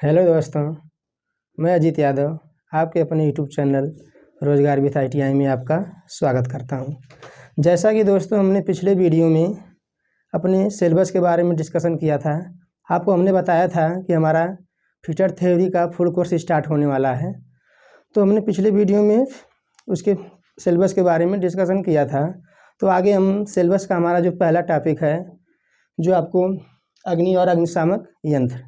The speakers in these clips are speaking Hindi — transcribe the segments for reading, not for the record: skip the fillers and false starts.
हेलो दोस्तों, मैं अजीत यादव आपके अपने यूट्यूब चैनल रोजगार विथ ITI में आपका स्वागत करता हूं। जैसा कि दोस्तों हमने पिछले वीडियो में अपने सिलेबस के बारे में डिस्कशन किया था। आपको हमने बताया था कि हमारा फीचर थ्योरी का फुल कोर्स स्टार्ट होने वाला है। तो हमने पिछले वीडियो में उसके सिलेबस के बारे में डिस्कशन किया था। तो आगे हम सिलेबस का हमारा जो पहला टॉपिक है, जो आपको अग्नि और अग्निशामक यंत्र,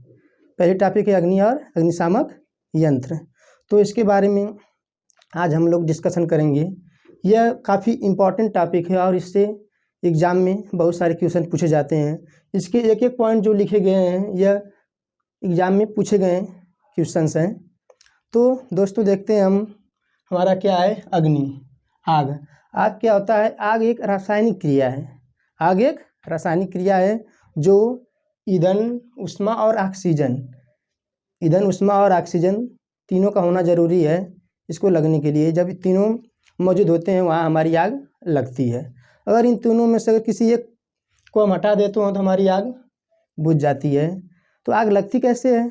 पहली टॉपिक है अग्नि और अग्निशामक यंत्र। तो इसके बारे में आज हम लोग डिस्कशन करेंगे। यह काफ़ी इम्पॉर्टेंट टॉपिक है और इससे एग्ज़ाम में बहुत सारे क्वेश्चन पूछे जाते हैं। इसके एक एक पॉइंट जो लिखे गए हैं यह एग्ज़ाम में पूछे गए क्वेश्चंस हैं। तो दोस्तों देखते हैं हम, हमारा क्या है, अग्नि, आग। आग क्या होता है? आग एक रासायनिक क्रिया है। आग एक रासायनिक क्रिया है जो ईंधन, ऊष्मा और ऑक्सीजन, ईंधन, ऊष्मा और ऑक्सीजन तीनों का होना ज़रूरी है इसको लगने के लिए। जब तीनों मौजूद होते हैं वहाँ हमारी आग लगती है। अगर इन तीनों में से अगर किसी एक को हम हटा देते हो तो हमारी आग बुझ जाती है। तो आग लगती कैसे है?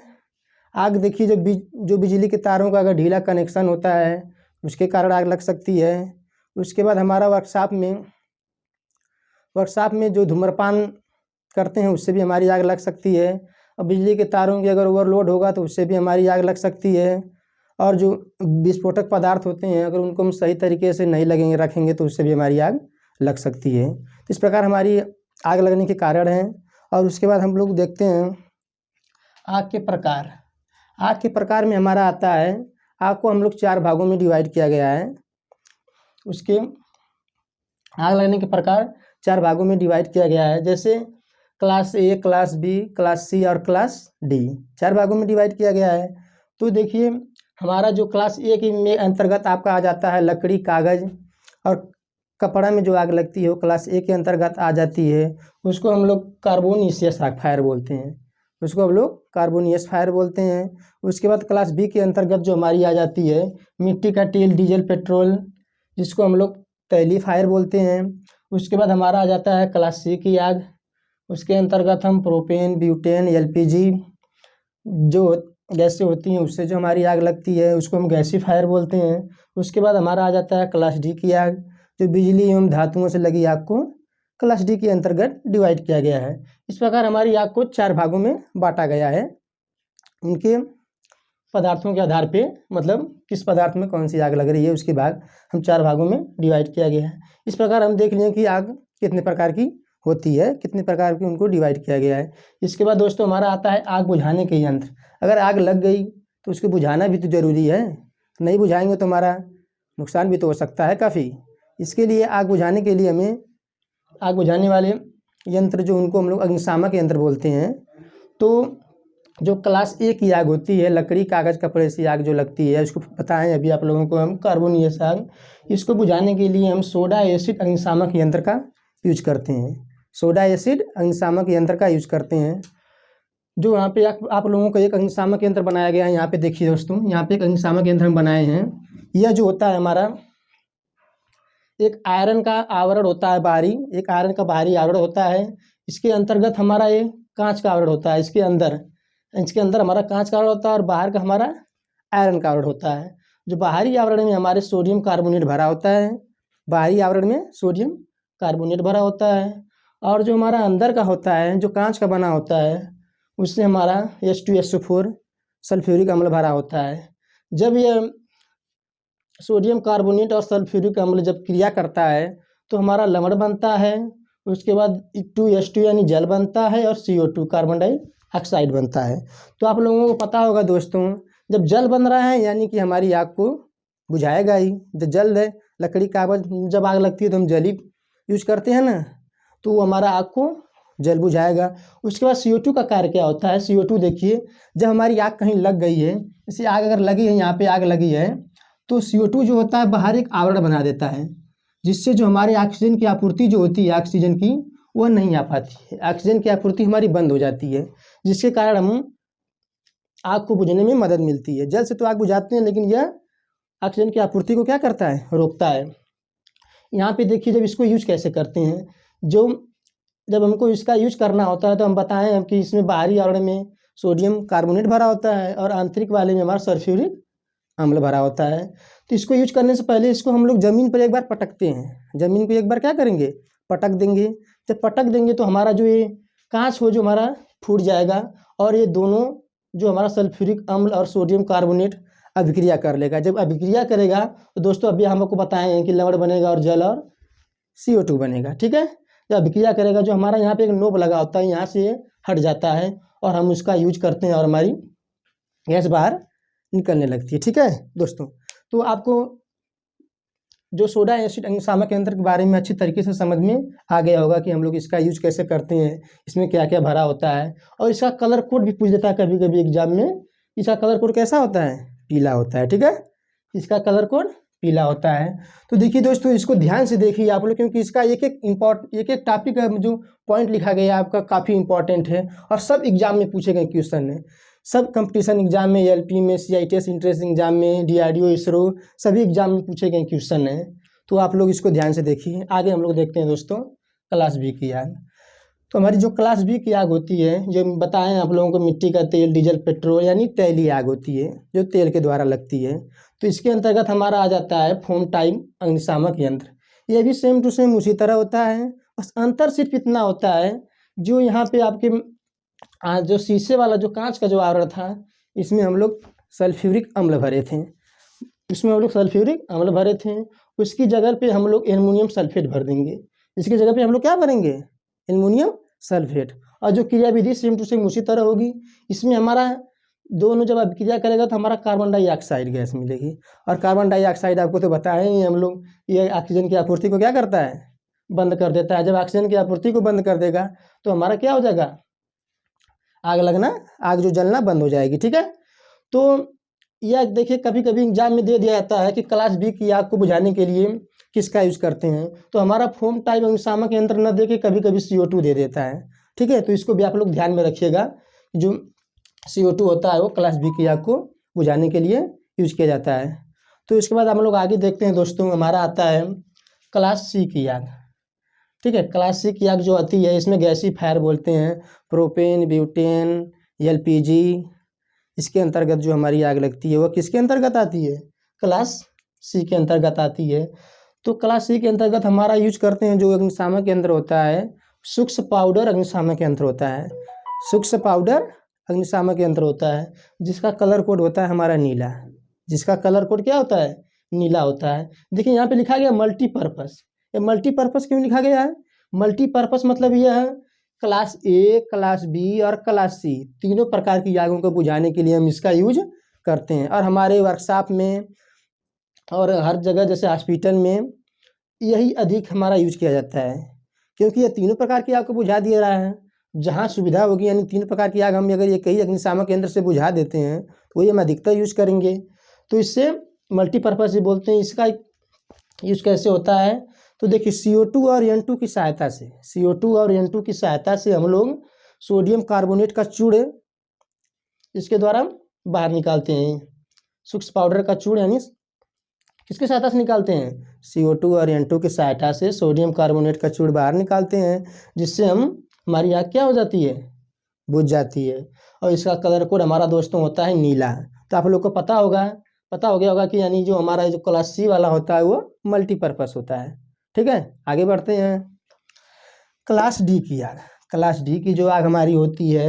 आग देखिए, जो बिजली के तारों का अगर ढीला कनेक्शन होता है उसके कारण आग लग सकती है। उसके बाद हमारा वर्कशॉप में जो धूम्रपान करते हैं उससे भी हमारी आग लग सकती है। और बिजली के तारों की अगर ओवरलोड होगा तो उससे भी हमारी आग लग सकती है। और जो विस्फोटक पदार्थ होते हैं अगर उनको हम सही तरीके से नहीं रखेंगे तो उससे भी हमारी आग लग सकती है। तो इस प्रकार हमारी आग लगने के कारण हैं। और उसके बाद हम लोग देखते हैं आग के प्रकार। आग के प्रकार में हमारा आता है, आग को हम लोग 4 भागों में डिवाइड किया गया है। उसके आग लगने के प्रकार 4 भागों में डिवाइड किया गया है। जैसे class A, class B, class C और क्लास डी, 4 भागों में डिवाइड किया गया है। तो देखिए हमारा जो क्लास ए के में अंतर्गत आपका आ जाता है लकड़ी, कागज़ और कपड़ा में जो आग लगती है वो क्लास ए के अंतर्गत आ जाती है। उसको हम लोग कार्बोनिशियस फायर बोलते हैं। उसके बाद क्लास बी के अंतर्गत जो हमारी आ जाती है मिट्टी का तेल, डीजल, पेट्रोल, जिसको हम लोग तैलीय फायर बोलते हैं। उसके बाद हमारा आ जाता है क्लास सी की आग। उसके अंतर्गत हम प्रोपेन, ब्यूटेन, LPG जो गैसें होती हैं उससे जो हमारी आग लगती है उसको हम गैसीय फायर बोलते हैं। उसके बाद हमारा आ जाता है क्लास डी की आग, जो बिजली एवं धातुओं से लगी आग को क्लास डी के अंतर्गत डिवाइड किया गया है। इस प्रकार हमारी आग को 4 भागों में बांटा गया है, उनके पदार्थों के आधार पे, मतलब किस पदार्थ में कौन सी आग लग रही है उसके भाग हम 4 भागों में डिवाइड किया गया है। इस प्रकार हम देख लें कि आग कितने प्रकार की होती है, कितने प्रकार की उनको डिवाइड किया गया है। इसके बाद दोस्तों हमारा आता है आग बुझाने के यंत्र। अगर आग लग गई तो उसको बुझाना भी तो ज़रूरी है, नहीं बुझाएंगे तो हमारा नुकसान भी तो हो सकता है काफ़ी। इसके लिए आग बुझाने के लिए हमें आग बुझाने वाले यंत्र जो उनको हम लोग अग्निशामक यंत्र बोलते हैं। तो जो क्लास ए की आग होती है, लकड़ी, कागज़, कपड़े से आग जो लगती है, उसको बताएं अभी आप लोगों को हम, कार्बोनियस आग। इसको बुझाने के लिए हम सोडा एसिड अग्निशामक यंत्र का यूज करते हैं। सोडा एसिड अग्निशामक यंत्र का यूज करते हैं। जो यहाँ पे आप लोगों को एक अग्निशामक यंत्र बनाया गया है। यहाँ पे देखिए दोस्तों, यहाँ पे एक अग्निशामक यंत्र हम बनाए हैं। यह जो होता है हमारा एक आयरन का आवरण होता है बाहरी, एक आयरन का बाहरी आवरण होता है। इसके अंतर्गत हमारा ये कांच का आवरण होता है। इसके अंदर हमारा कांच का आवरण होता है और बाहर का हमारा आयरन का आवरण होता है। जो बाहरी आवरण में हमारे सोडियम कार्बोनेट भरा होता है, बाहरी आवरण में सोडियम कार्बोनेट भरा होता है। और जो हमारा अंदर का होता है, जो कांच का बना होता है, उससे हमारा H2SO4 सल्फ्यूरिक अम्ल भरा होता है। जब यह सोडियम कार्बोनेट और सल्फ्यूरिक अम्ल जब क्रिया करता है तो हमारा लवण बनता है। उसके बाद 2H2 यानी जल बनता है और CO2 कार्बन डाइऑक्साइड बनता है। तो आप लोगों को पता होगा दोस्तों, जब जल बन रहा है यानी कि हमारी आग को बुझाएगा ही। जब जल है, लकड़ी, कागज, जब आग लगती है तो हम जल ही यूज करते हैं ना, तो वो हमारा आग को जल बुझाएगा। उसके बाद CO2 का कार्य क्या होता है? CO2 देखिए, जब हमारी आग कहीं लग गई है, जैसे आग अगर लगी है, यहाँ पे आग लगी है, तो CO2 जो होता है बाहर एक आवरण बना देता है, जिससे जो हमारे ऑक्सीजन की आपूर्ति जो होती है ऑक्सीजन की, वह नहीं आ पाती है। ऑक्सीजन की आपूर्ति हमारी बंद हो जाती है, जिसके कारण हम आग को बुझने में मदद मिलती है। जल से तो आग बुझाते हैं लेकिन यह ऑक्सीजन की आपूर्ति को क्या करता है? रोकता है। यहाँ पे देखिए जब इसको यूज कैसे करते हैं, जब हमको इसका यूज करना होता है तो हम बताएं कि इसमें बाहरी आवरण में सोडियम कार्बोनेट भरा होता है और आंतरिक वाले में हमारा सल्फ्यूरिक अम्ल भरा होता है। तो इसको यूज करने से पहले इसको हम लोग ज़मीन पर एक बार पटकते हैं। ज़मीन को एक बार क्या करेंगे, पटक देंगे। जब पटक देंगे तो हमारा जो ये कांच हो जो हमारा फूट जाएगा और ये दोनों जो हमारा सल्फ्यूरिक अम्ल और सोडियम कार्बोनेट अभिक्रिया कर लेगा। जब अभिक्रिया करेगा तो दोस्तों अभी हम आपको बताए हैं कि लवण बनेगा और जल और CO2 बनेगा। ठीक है, जब अभिक्रिया करेगा जो हमारा यहाँ पे एक नोब लगा होता है यहाँ से हट जाता है और हम उसका यूज करते हैं और हमारी गैस बाहर निकलने लगती है। ठीक है दोस्तों, तो आपको जो सोडा एसिड अग्निशामक यंत्र के बारे में अच्छी तरीके से समझ में आ गया होगा कि हम लोग इसका यूज कैसे करते हैं, इसमें क्या क्या भरा होता है। और इसका कलर कोड भी पूछ देता है कभी कभी एग्जाम में। इसका कलर कोड कैसा होता है, पीला होता है। ठीक है, इसका कलर कोड पीला होता है। तो देखिए दोस्तों, इसको ध्यान से देखिए आप लोग, क्योंकि इसका एक एक टॉपिक है जो पॉइंट लिखा गया है आपका काफ़ी इंपॉर्टेंट है और सब एग्जाम में पूछे गए क्वेश्चन है। सब कंपटीशन एग्जाम में, LP में, CITS इंट्रेंस एग्जाम में, DRDO, इसरो सभी एग्जाम में पूछे गए क्वेश्चन हैं। तो आप लोग इसको ध्यान से देखिए। आगे हम लोग देखते हैं दोस्तों क्लास बी की आग। तो हमारी जो क्लास बी की आग होती है, जो बताएं आप लोगों को, मिट्टी का तेल, डीजल, पेट्रोल यानी तैलीय आग होती है जो तेल के द्वारा लगती है। तो इसके अंतर्गत हमारा आ जाता है फोम टाइप अग्निशामक यंत्र। ये भी सेम टू सेम उसी तरह होता है, बस अंतर सिर्फ इतना होता है जो यहाँ पे आपके जो शीशे वाला जो कांच का जो आवरण था, इसमें हम लोग सल्फ्यूरिक अम्ल भरे थे। उसकी जगह पे हम लोग एल्युमिनियम सल्फेट भर देंगे। इसकी जगह पे हम लोग क्या भरेंगे, एल्युमिनियम सल्फेट। और जो क्रियाविधि सेम टू सेम उसी तरह होगी। इसमें हमारा दोनों जब अभिक्रिया करेगा तो हमारा कार्बन डाइऑक्साइड गैस मिलेगी। और कार्बन डाइऑक्साइड आपको तो बताया ही हम लोग, ये ऑक्सीजन की आपूर्ति को क्या करता है, बंद कर देता है। जब ऑक्सीजन की आपूर्ति को बंद कर देगा तो हमारा क्या हो जाएगा, आग लगना, आग जो जलना बंद हो जाएगी। ठीक है, तो यह देखिए कभी कभी एग्जाम में दे दिया जाता है कि क्लास बी की आग को बुझाने के लिए किसका यूज करते हैं। तो हमारा फोम टाइप अग्निशामक यंत्र न दे के कभी कभी CO2 दे देता है। ठीक है, तो इसको भी आप लोग ध्यान में रखिएगा। जो CO2 होता है वो क्लास बी की आग को बुझाने के लिए यूज किया जाता है। तो इसके बाद हम लोग आगे देखते हैं दोस्तों, हमारा आता है क्लास सी की आग। ठीक है, क्लास सी की आग जो आती है इसमें गैसी फायर बोलते हैं, प्रोपेन, ब्यूटेन, LPG, इसके अंतर्गत जो हमारी आग लगती है वो किसके अंतर्गत आती है, क्लास सी के अंतर्गत आती है। तो क्लास सी के अंतर्गत हमारा यूज करते हैं जो अग्निशामक यंत्र होता है, सूक्ष्म पाउडर अग्निशामक यंत्र होता है। सूक्ष्म पाउडर अग्निशामक यंत्र होता है जिसका कलर कोड होता है हमारा नीला। जिसका कलर कोड क्या होता है, नीला होता है। देखिए यहाँ पे लिखा गया मल्टीपर्पस। ये मल्टीपर्पस क्यों लिखा गया है, मल्टीपर्पस मतलब यह है क्लास ए, क्लास बी और क्लास सी तीनों प्रकार की आगों को बुझाने के लिए हम इसका यूज करते हैं। और हमारे वर्कशॉप में और हर जगह जैसे हॉस्पिटल में यही अधिक हमारा यूज किया जाता है, क्योंकि ये तीनों प्रकार की आग को बुझा दिया रहा है। जहाँ सुविधा होगी यानी तीन प्रकार की आग हम अगर ये कई अग्निशामक यंत्र से बुझा देते हैं तो ये हम अधिकतर यूज करेंगे। तो इससे मल्टीपर्पज ही बोलते हैं। इसका यूज कैसे होता है, तो देखिए CO2 और N2 की सहायता से, CO2 और N2 की सहायता से हम लोग सोडियम कार्बोनेट का चूड़ इसके द्वारा बाहर निकालते हैं। सूक्ष्म पाउडर का चूड़ यानी किसकी सहायता से निकालते हैं, CO2 और N2 की सहायता से सोडियम कार्बोनेट का चूड़ बाहर निकालते हैं, जिससे हमारी आग क्या हो जाती है, बुझ जाती है। और इसका कलर कोड हमारा दोस्तों होता है नीला। तो आप लोग को पता हो गया होगा कि यानी जो हमारा जो क्लास सी वाला होता है वो मल्टीपर्पस होता है। ठीक है, आगे बढ़ते हैं। क्लास डी की आग। क्लास डी की जो आग हमारी होती है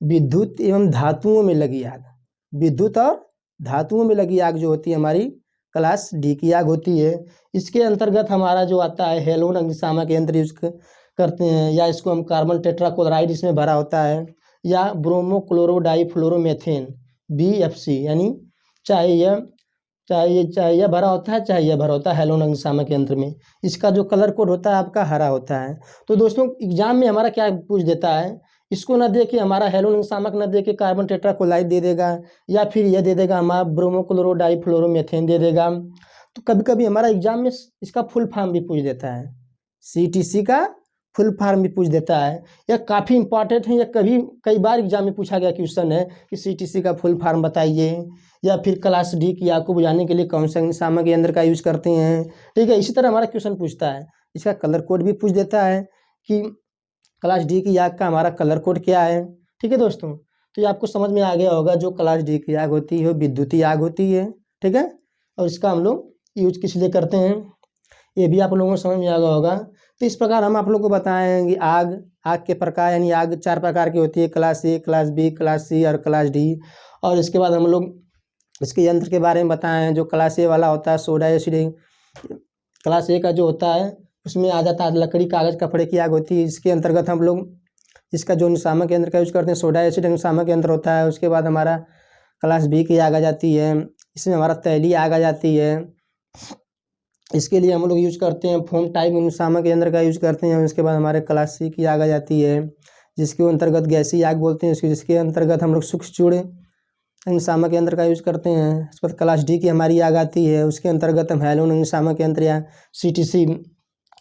विद्युत एवं धातुओं में लगी आग। विद्युत और धातुओं में लगी आग जो होती है हमारी क्लास डी की आग होती है। इसके अंतर्गत हमारा जो आता है हेलोन अग्निशामक यंत्र यूज करते हैं, या इसको हम कार्बन टेट्राक्लोराइड इसमें भरा होता है, या ब्रोमो क्लोरो डाइफ्लोरोमेथेन BFC, यानी चाहे यह भरा होता है चाहे यह भरा होता है हेलोन अग्निशामक यंत्र में। इसका जो कलर कोड होता है आपका हरा होता है। तो दोस्तों एग्जाम में हमारा क्या पूछ देता है, इसको ना दे के हमारा हेलोन अग्निशामक न दे के कार्बन टेट्राक्लोराइड दे देगा, या फिर यह दे देगा हमारा ब्रोमो क्लोरो डाइफ्लोरोमेथेन दे देगा। तो कभी कभी हमारा एग्जाम में इसका फुल फॉर्म भी पूछ देता है, CTC का फुल फॉर्म भी पूछ देता है। यह काफ़ी इंपॉर्टेंट है, यह कई बार एग्जाम में पूछा गया क्वेश्चन है कि CTC का फुल फॉर्म बताइए, या फिर क्लास डी की आग को बुझाने के लिए कौन सा अग्निशामक यंत्र का यूज करते हैं। ठीक है, इसी तरह हमारा क्वेश्चन पूछता है। इसका कलर कोड भी पूछ देता है कि क्लास डी की आग का हमारा कलर कोड क्या है। ठीक है दोस्तों, तो ये आपको समझ में आ गया होगा, जो क्लास डी की आग होती है वो विद्युतीय आग होती है, ठीक है। और इसका हम लोग यूज किस लिए करते हैं ये भी आप लोगों को समझ में आ गया होगा। तो इस प्रकार हम आप लोग को बताए हैं कि आग के प्रकार, यानी आग 4 प्रकार की होती है, class A, class B, class C और क्लास डी। और इसके बाद हम लोग इसके यंत्र के बारे में बताए हैं। जो क्लास ए वाला होता है सोडा एसिड, क्लास ए का जो होता है उसमें आ जाता है लकड़ी, कागज़, कपड़े की आग होती है। इसके अंतर्गत हम लोग इसका जो निशामक यंत्र का यूज करते हैं सोडा एसिड निशामक यंत्र होता है। उसके बाद हमारा क्लास बी की आग आ जाती है, इसमें हमारा तैली आग आ जाती है। इसके लिए हम लोग यूज करते हैं फोम टाइप निशामक यंत्र का यूज करते हैं। उसके बाद हमारे क्लास सी की आग आ जाती है, जिसके अंतर्गत गैसीय आग बोलते हैं जिसके अंतर्गत हम लोग सूक्ष्म चूड़ निशामक यंत्र का यूज करते हैं। इसके बाद क्लास डी की हमारी आग आती है, उसके अंतर्गत हम हैलोन निशामक यंत्र या CTC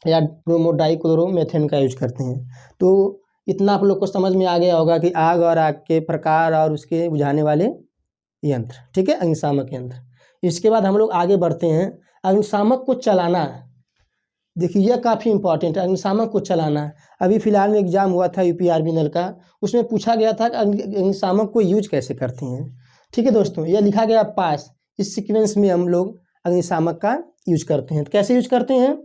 या ब्रोमोडाइक्लोरोमेथेन का यूज करते हैं। तो इतना आप लोग को समझ में आ गया होगा कि आग और आग के प्रकार और उसके बुझाने वाले यंत्र, ठीक है, अग्निशामक यंत्र। इसके बाद हम लोग आगे बढ़ते हैं। अग्निशामक को चलाना, देखिए यह काफ़ी इंपॉर्टेंट है, अग्निशामक को चलाना। अभी फिलहाल में एग्जाम हुआ था UPRBNL का, उसमें पूछा गया था कि अग्निशामक को यूज कैसे करते हैं, ठीक है दोस्तों। यह लिखा गया पास, इस सीक्वेंस में हम लोग अग्निशामक का यूज करते हैं। तो कैसे यूज करते हैं?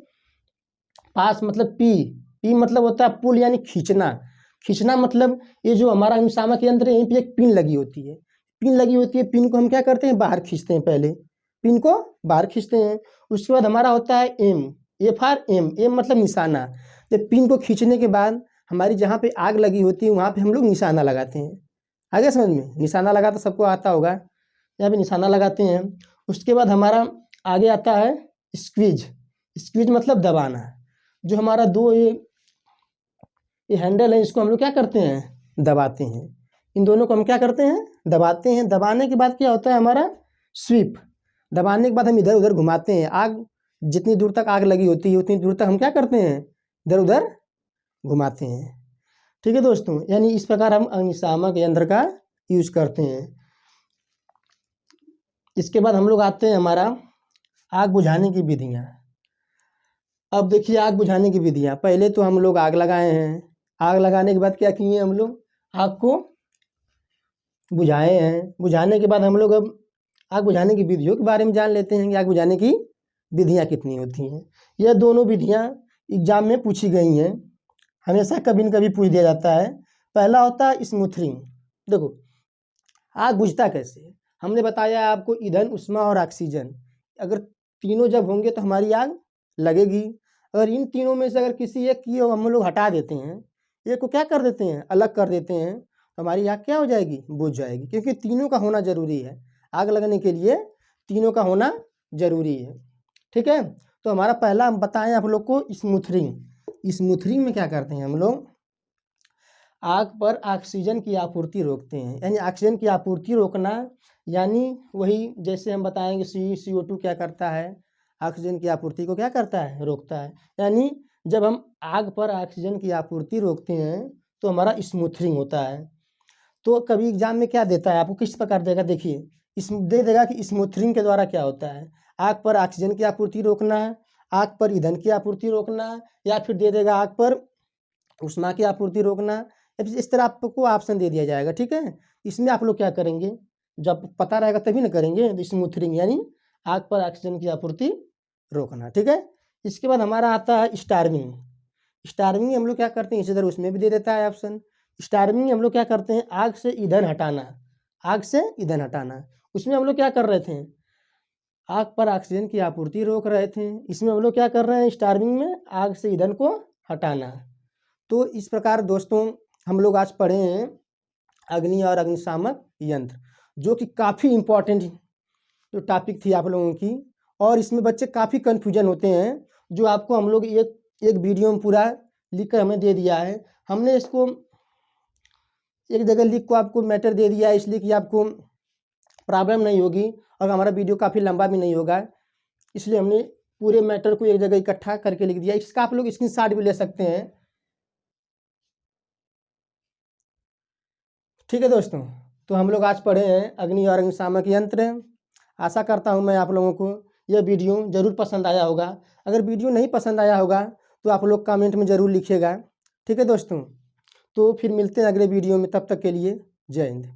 पास मतलब पी मतलब होता है पुल, यानी खींचना। खींचना मतलब ये जो हमारा अग्निशामक यंत्र है यहीं पे एक पिन लगी होती है, पिन लगी होती है, पिन को हम क्या करते हैं बाहर खींचते हैं, पहले पिन को बाहर खींचते हैं। उसके बाद हमारा होता है एम मतलब निशाना। जब पिन को खींचने के बाद हमारी जहाँ पे आग लगी होती है वहाँ पे हम लोग निशाना लगाते हैं। आगे समझ में, निशाना लगाता सबको आता होगा, यहाँ पे निशाना लगाते हैं। उसके बाद हमारा आगे आता है स्क्वीज मतलब दबाना। जो हमारा दो ये हैंडल है, इसको हम लोग क्या करते हैं दबाते हैं। इन दोनों को हम क्या करते हैं दबाते हैं। दबाने के बाद क्या होता है हमारा स्वीप। दबाने के बाद हम इधर उधर घुमाते हैं। आग जितनी दूर तक आग लगी होती है उतनी दूर तक हम क्या करते हैं इधर उधर घुमाते हैं, ठीक है दोस्तों। यानी इस प्रकार हम अग्निशामक यंत्र का यूज करते हैं। इसके बाद हम लोग आते हैं हमारा आग बुझाने की विधियाँ। अब देखिए आग बुझाने की विधियाँ, पहले तो हम लोग आग लगाए हैं। आग लगाने के बाद क्या किए हम लोग आग को बुझाए हैं। बुझाने के बाद हम लोग अब आग बुझाने की विधियों के बारे में जान लेते हैं कि आग बुझाने की विधियाँ कितनी होती हैं। यह दोनों विधियाँ एग्जाम में पूछी गई हैं, हमेशा कभी न कभी पूछ दिया जाता है। पहला होता है स्मूथरिंग। देखो आग बुझता कैसे है, हमने बताया आपको ईंधन, उष्मा और ऑक्सीजन, अगर तीनों जब होंगे तो हमारी आग लगेगी। अगर इन तीनों में से अगर किसी एक की हम लोग हटा देते हैं, एक को क्या कर देते हैं अलग कर देते हैं, तो हमारी आग क्या हो जाएगी बुझ जाएगी। क्योंकि तीनों का होना जरूरी है, आग लगने के लिए तीनों का होना जरूरी है, ठीक है। तो हमारा पहला हम बताएं आप लोग को स्मूथरिंग। स्मूथरिंग में क्या करते हैं हम लोग आग पर ऑक्सीजन की आपूर्ति रोकते हैं। यानी ऑक्सीजन की आपूर्ति रोकना, यानी वही जैसे हम बताएंगे CO2 क्या करता है ऑक्सीजन की आपूर्ति को क्या करता है रोकता है। यानी जब हम आग पर ऑक्सीजन की आपूर्ति रोकते हैं तो हमारा स्मूथरिंग होता है। तो कभी एग्जाम में क्या देता है आपको, किस प्रकार देगा, देखिए इस दे देगा कि स्मूथरिंग के द्वारा क्या होता है आग पर ऑक्सीजन की आपूर्ति रोकना, आग पर ईंधन की आपूर्ति रोकना, या फिर दे देगा आग पर उष्मा की आपूर्ति रोकना। इस तरह आपको ऑप्शन दे दिया जाएगा, ठीक है। इसमें आप लोग क्या करेंगे, जब पता रहेगा तभी ना करेंगे। तो स्मूथरिंग यानी आग पर ऑक्सीजन की आपूर्ति रोकना, ठीक है। इसके बाद हमारा आता है स्टार्विंग। स्टार्विंग हम लोग क्या करते हैं, इसी तरह उसमें भी दे देता है ऑप्शन। स्टार्विंग हम लोग क्या करते हैं आग से ईंधन हटाना, आग से ईंधन हटाना। उसमें हम लोग क्या कर रहे थे आग पर ऑक्सीजन की आपूर्ति रोक रहे थे, इसमें हम लोग क्या कर रहे हैं स्टार्विंग में आग से ईंधन को हटाना। तो इस प्रकार दोस्तों हम लोग आज पढ़े हैं अग्नि और अग्निशामक यंत्र, जो कि काफ़ी इम्पोर्टेंट जो टॉपिक थी आप लोगों की। और इसमें बच्चे काफ़ी कन्फ्यूजन होते हैं, जो आपको हम लोग एक वीडियो में पूरा लिख कर हमें दे दिया है। हमने इसको एक जगह लिख को आपको मैटर दे दिया है, इसलिए कि आपको प्रॉब्लम नहीं होगी और हमारा वीडियो काफ़ी लंबा भी नहीं होगा, इसलिए हमने पूरे मैटर को एक जगह इकट्ठा करके लिख दिया। इसका आप लोग स्क्रीनशॉट भी ले सकते हैं, ठीक है दोस्तों। तो हम लोग आज पढ़े हैं अग्नि और अग्निशामक यंत्र। आशा करता हूँ मैं आप लोगों को यह वीडियो ज़रूर पसंद आया होगा। अगर वीडियो नहीं पसंद आया होगा तो आप लोग कमेंट में ज़रूर लिखिएगा, ठीक है दोस्तों। तो फिर मिलते हैं अगले वीडियो में, तब तक के लिए जय हिंद।